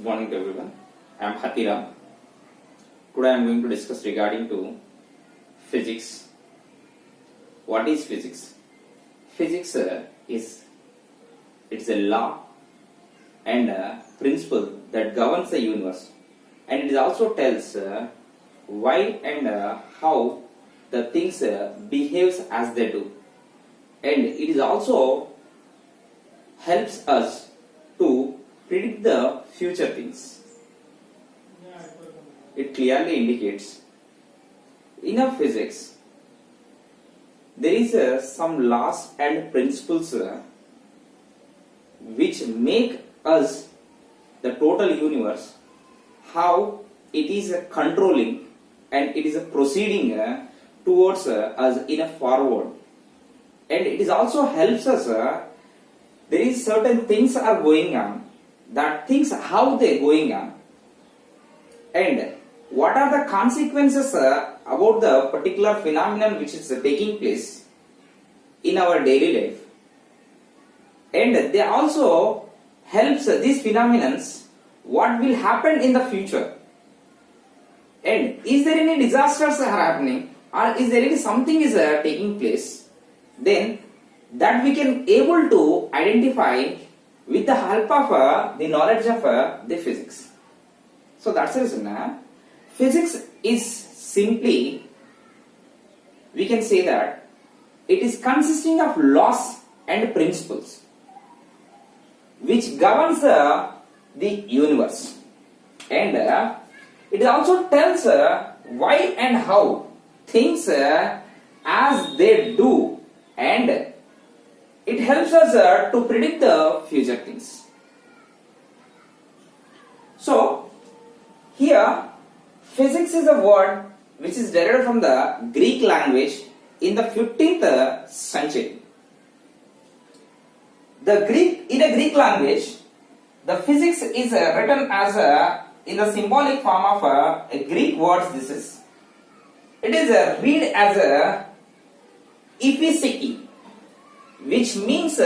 Good morning to everyone. I am Hathiram. Today I am going to discuss regarding to physics. What is physics? Physics it's a law and a principle that governs the universe, and it also tells why and how the things behaves as they do, and it is also helps us to predict the future things. It clearly indicates in a physics there is some laws and principles which make us the total universe, how it is controlling and it is proceeding towards us in a forward, and it is also helps us there is certain things are going on, that things how they going on, and what are the consequences about the particular phenomenon which is taking place in our daily life, and they also helps these phenomenons what will happen in the future, and is there any disasters are happening, or is there any something is taking place, then that we can able to identify with the help of the knowledge of the physics. So that's the reason physics is simply, we can say that it is consisting of laws and principles which governs the universe, and it also tells why and how things as they do, and it helps us to predict the future things. So here physics is a word which is derived from the Greek language in the 15th century. In a Greek language, the physics is written as in the symbolic form of a Greek words. It is read as ephysiki, which means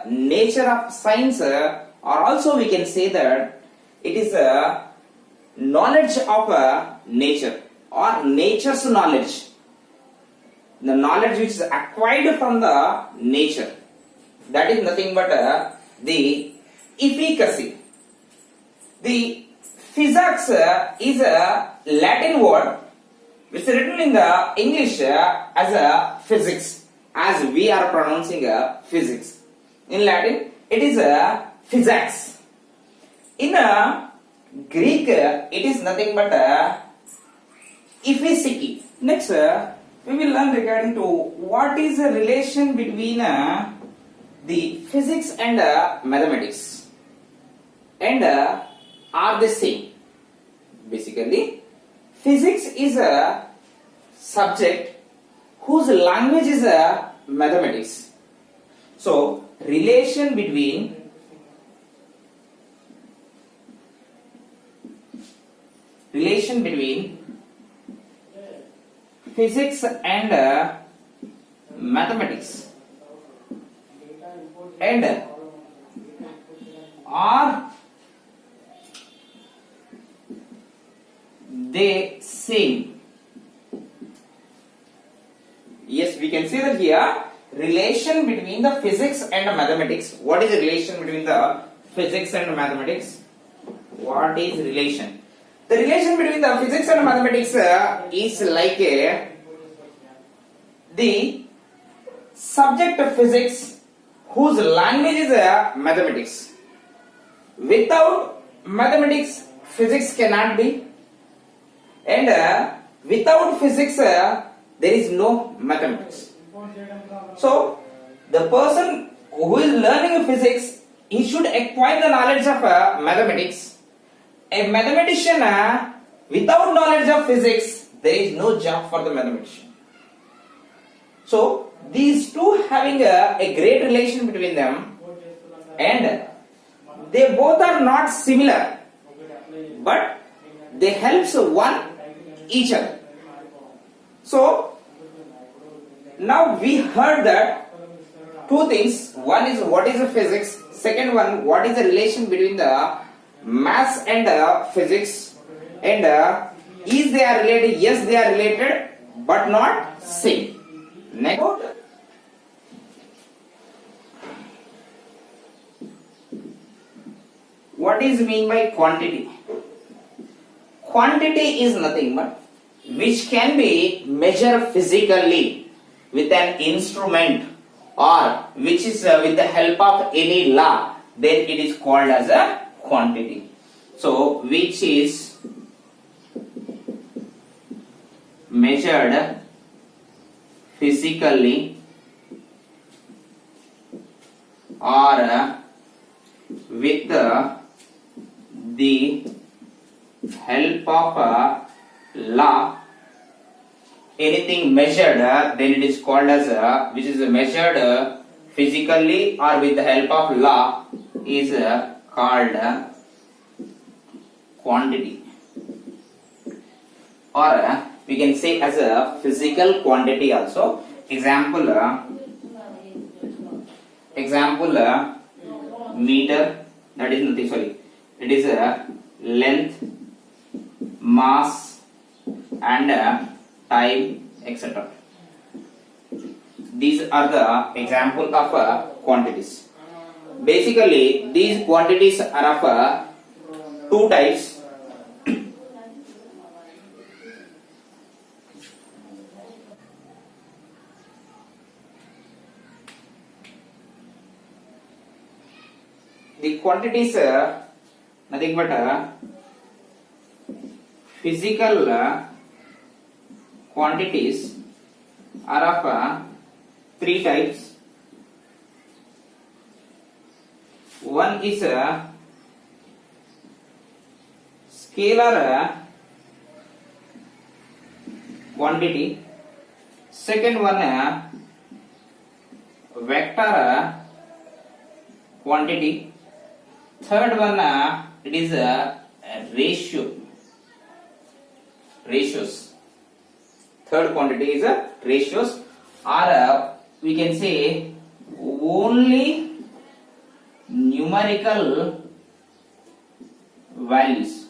nature of science, or also we can say that it is knowledge of nature, or nature's knowledge, the knowledge which is acquired from the nature. That is nothing but the efficacy. The physics is a Latin word which is written in the English as a physics, as we are pronouncing physics. In Latin it is physics. In Greek it is nothing but ephysiki. Next we will learn regarding to what is the relation between the physics and mathematics, and are the same. Basically physics is a subject whose language is mathematics. So relation between physics and mathematics, and are they same? Yes, we can say that here relation between the physics and mathematics. What is the relation between the physics and mathematics? What is relation? The relation between the physics and mathematics is like the subject of physics whose language is mathematics. Without mathematics, physics cannot be, and without physics there is no mathematics. So the person who is learning physics, he should acquire the knowledge of mathematics. A mathematician without knowledge of physics, there is no job for the mathematician. So these two having a great relation between them, and they both are not similar, but they helps one each other. So now we heard that two things. One is what is the physics. Second one, what is the relation between the maths and physics, and is they are related? Yes, they are related, but not same. Next, what is mean by quantity? Quantity is nothing but which can be measured physically with an instrument, or which is with the help of any law, then it is called as a quantity. So which is measured physically or with the help of law, anything measured, then it is called as which is measured physically or with the help of law is called quantity, or we can say as a physical quantity also. Example meter, that is nothing, sorry, it is a length, mass and time, etc. These are the example of quantities. Basically these quantities are of two types. The quantities nothing but physical quantities are of three types. One is scalar quantity, second one vector quantity, third one it is a ratios. Third quantity is a ratios, or we can say only numerical values.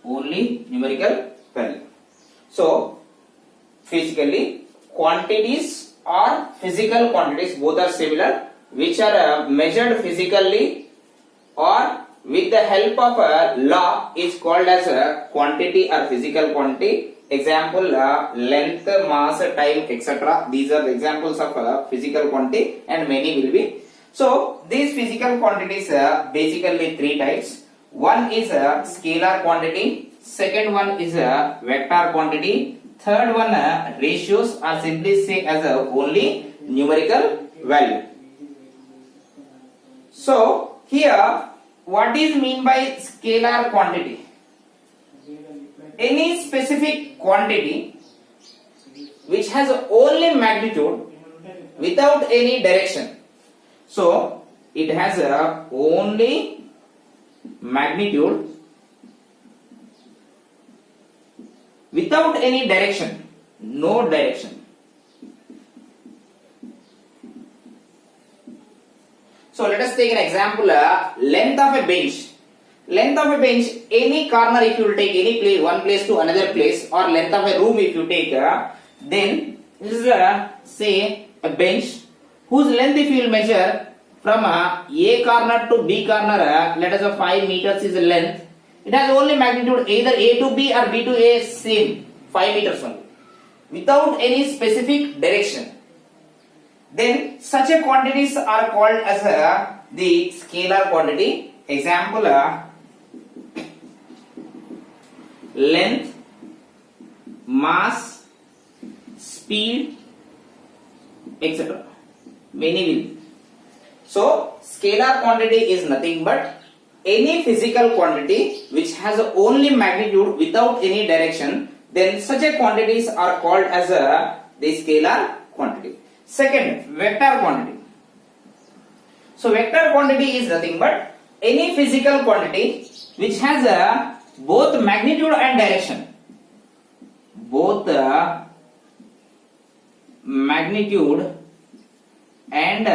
Only numerical value. So physically quantities or physical quantities, both are similar, which are measured physically or with the help of a law is called as a quantity or physical quantity. Example length, mass, time, etc. These are the examples of physical quantity, and many will be. So these physical quantities basically three types. One is a scalar quantity, second one is a vector quantity, third one ratios, or simply say as a only numerical value. So here, what is mean by scalar quantity? Any specific quantity which has only magnitude without any direction. So it has only magnitude without any direction, no direction. So let us take an example, length of a bench. Length of a bench, any corner if you will take any place, one place to another place, or length of a room if you take, then this is say a bench whose length if you will measure from A corner to B corner, let us say 5 meters is the length. It has only magnitude either A to B or B to A, same 5 meters only, without any specific direction. Then such a quantities are called as the scalar quantity. Example length, mass, speed, etc. Many will be. So scalar quantity is nothing but any physical quantity which has only magnitude without any direction, then such a quantities are called as the scalar quantity. Second, vector quantity. So vector quantity is nothing but any physical quantity which has both magnitude and direction. Both magnitude and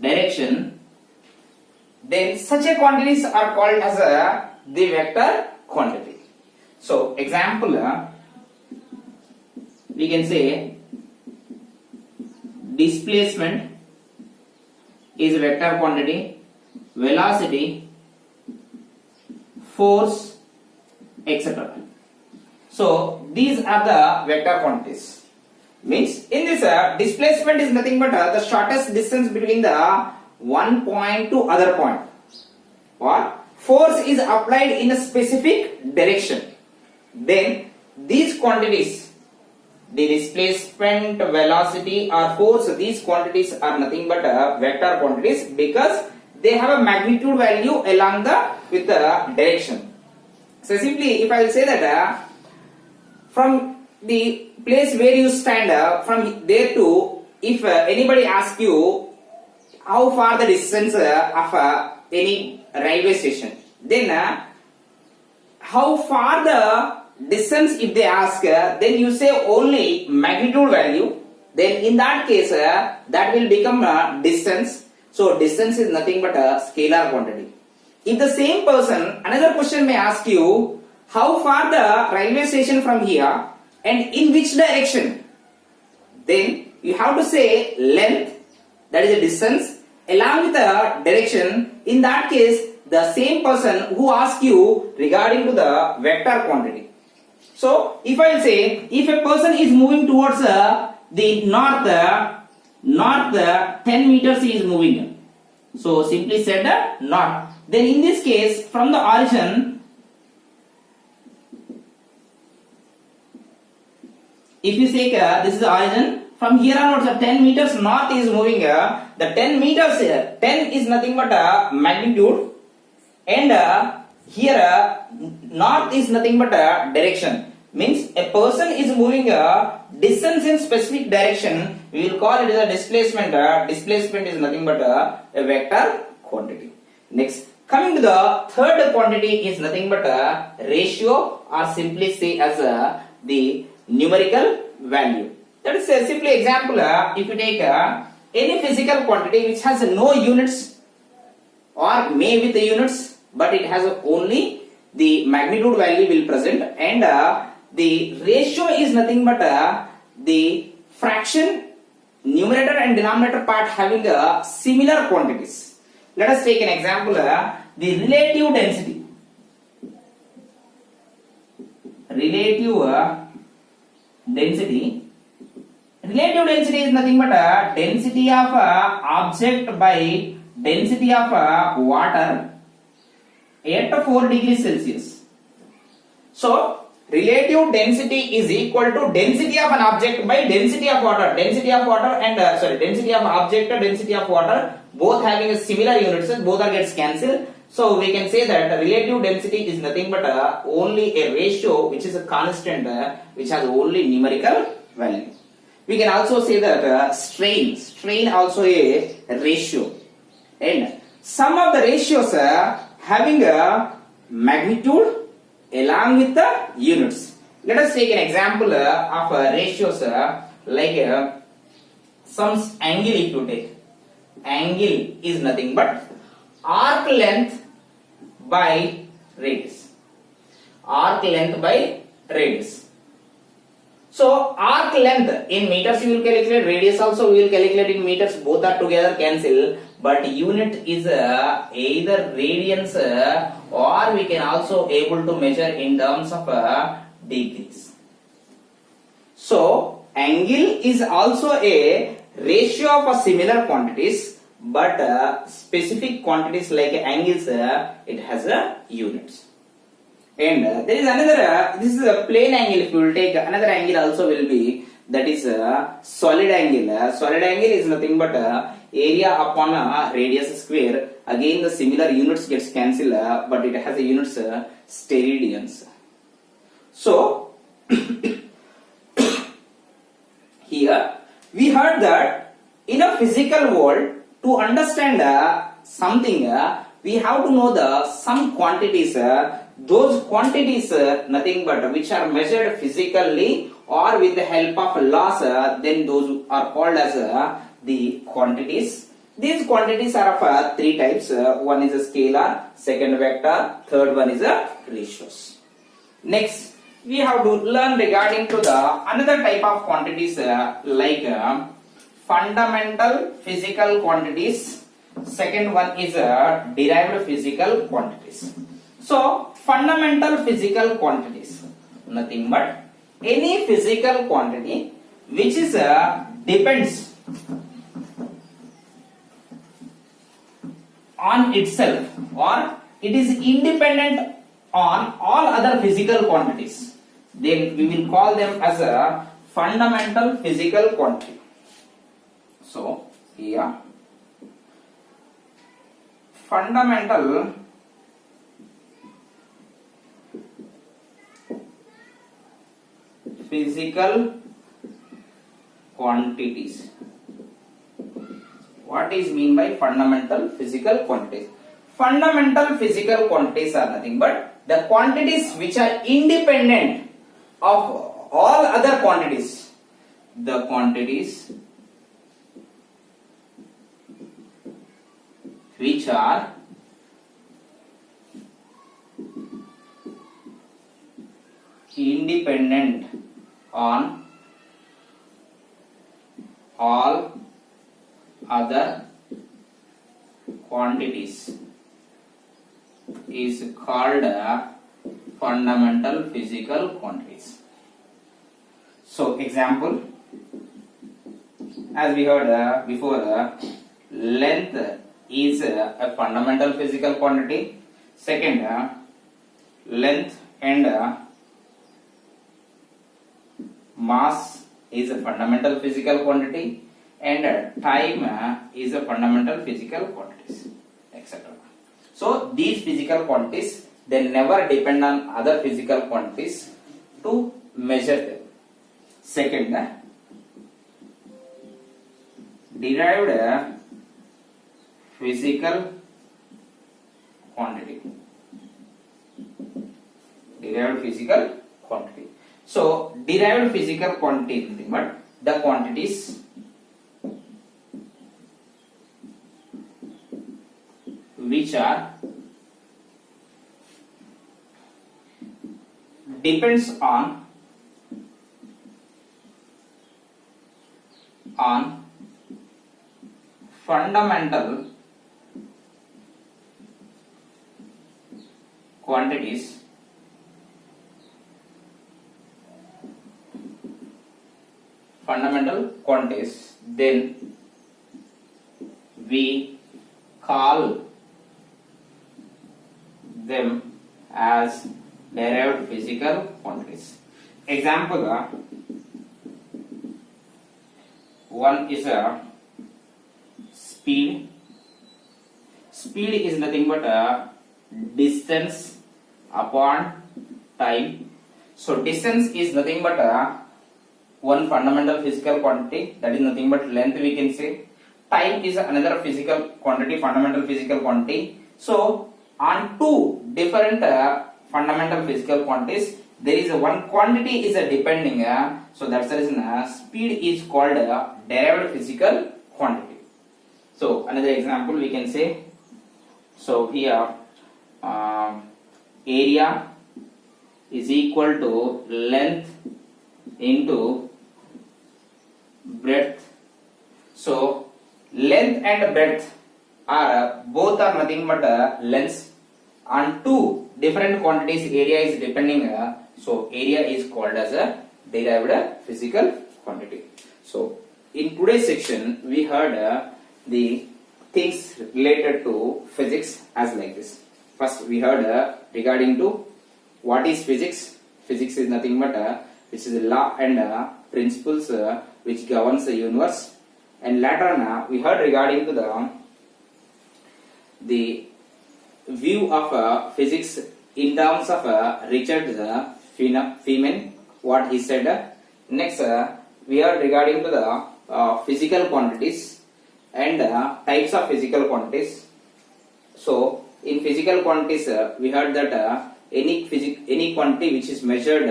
direction then such a quantities are called as the vector quantity. So example, we can say displacement is a vector quantity, velocity, force, etc. So these are the vector quantities. Means in this displacement is nothing but the shortest distance between the one point to other point, or force is applied in a specific direction. Then these quantities, the displacement, velocity or force, these quantities are nothing but vector quantities because they have a magnitude value along the with the direction. So simply if I will say that from the place where you stand from there to, if anybody asks you how far the distance of any railway station, then how far the distance if they ask, then you say only magnitude value, then in that case that will become distance. So distance is nothing but a scalar quantity. If the same person, another question may ask you how far the railway station from here and in which direction, then you have to say length, that is a distance, along with the direction. In that case the same person who asks you regarding to the vector quantity. So if I will say, if a person is moving towards the north 10 meters he is moving, so simply said north, then in this case from the origin, if you say this is the origin, from here onwards 10 meters north is moving, the 10 meters 10 is nothing but magnitude, and here north is nothing but direction. Means a person is moving a distance in specific direction, we will call it as a displacement. Displacement is nothing but a vector quantity. Next, coming to the third quantity is nothing but a ratio, or simply say as the numerical value. That is a simply example. If you take any physical quantity which has no units or may with the units, but it has only the magnitude value will present, and the ratio is nothing but the fraction, numerator and denominator part having similar quantities. Let us take an example, the relative density. Relative density is nothing but density of object by density of water at 4 degrees Celsius. So relative density is equal to density of an object by density of water. Density of water and density of object, density of water, both having a similar units, both are gets cancelled. So we can say that relative density is nothing but only a ratio which is a constant, which has only numerical value. We can also say that strain also a ratio, and some of the ratios having a magnitude along with the units. Let us take an example of ratios like some angle. If you take angle is nothing but arc length by radius. Arc length by radius. So arc length in meters you will calculate, radius also we will calculate in meters, both are together cancel, but unit is either radians or we can also able to measure in terms of degrees. So angle is also a ratio of similar quantities, but specific quantities like angles it has units. And there is another, this is a plane angle. If you will take another angle also will be, that is solid angle. Solid angle is nothing but area upon radius square. Again the similar units gets cancelled, but it has a units steradians. So here we heard that in a physical world, to understand something, we have to know the some quantities. Those quantities nothing but which are measured physically or with the help of laws, then those are called as the quantities. These quantities are of three types. One is a scalar, second vector, third one is a ratios. Next, we have to learn regarding to the another type of quantities like fundamental physical quantities. Second one is derived physical quantities. So fundamental physical quantities, nothing but any physical quantity which is depends on itself, or it is independent on all other physical quantities, then we will call them as a fundamental physical quantity. So here fundamental physical quantities. What is mean by fundamental physical quantities? Fundamental physical quantities are nothing but the quantities which are independent of all other quantities. The quantities which are independent on all other quantities is called fundamental physical quantities. So example, as we heard before, length is a fundamental physical quantity. Second, length and mass is a fundamental physical quantity, and time is a fundamental physical quantities, etc. So these physical quantities, they never depend on other physical quantities to measure them. Second, derived physical quantity. Derived physical quantity. So derived physical quantity is nothing but the quantities which are depends on fundamental quantities then we call them as derived physical quantities. Example, one is a speed. Speed is nothing but a distance upon time. So distance is nothing but one fundamental physical quantity, that is nothing but length we can say. Time is another physical quantity, fundamental physical quantity. So on two different fundamental physical quantities, there is one quantity is depending, so that's the reason speed is called a derived physical quantity. So another example we can say, so here area is equal to length into breadth. So length and breadth are both are nothing but lengths. On two different quantities area is depending, so area is called as a derived physical quantity. So in today's section we heard the things related to physics as like this. First we heard regarding to what is physics. Physics is nothing but which is a law and principles which governs the universe. And later on we heard regarding to the view of physics in terms of Richard Feynman, what he said. Next we heard regarding to the physical quantities and types of physical quantities. So in physical quantities we heard that any quantity which is measured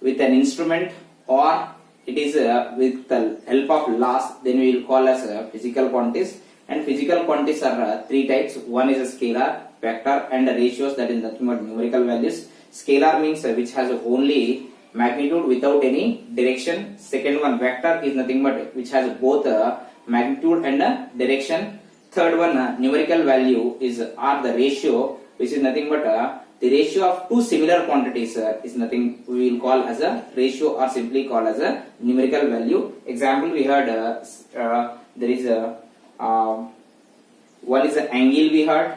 with an instrument or it is with the help of laws, then we will call as physical quantities. And physical quantities are three types. One is a scalar, vector, and ratios, that is nothing but numerical values. Scalar means which has only magnitude without any direction. Second one, vector, is nothing but which has both magnitude and direction. Third one, numerical value, is the ratio, which is nothing but the ratio of two similar quantities is nothing we will call as a ratio, or simply call as a numerical value. Example, we heard there is a one is the angle we heard,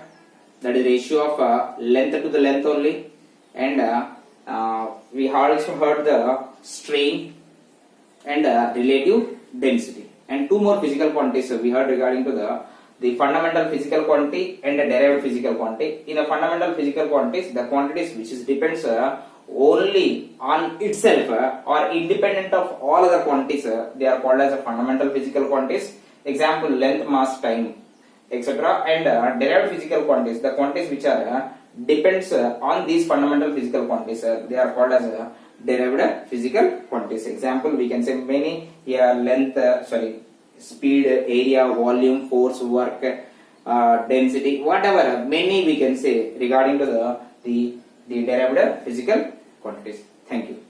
that is ratio of length to the length only, and we also heard the strain and relative density. And two more physical quantities we heard regarding to the fundamental physical quantity and the derived physical quantity. In a fundamental physical quantities, the quantities which is depends only on itself or independent of all other quantities, they are called as a fundamental physical quantities. Example, length, mass, time, etc. And derived physical quantities, the quantities which are depends on these fundamental physical quantities, they are called as derived physical quantities. Example, we can say many here: length, speed, area, volume, force, work, density, whatever, many we can say regarding to the derived physical quantities. Thank you.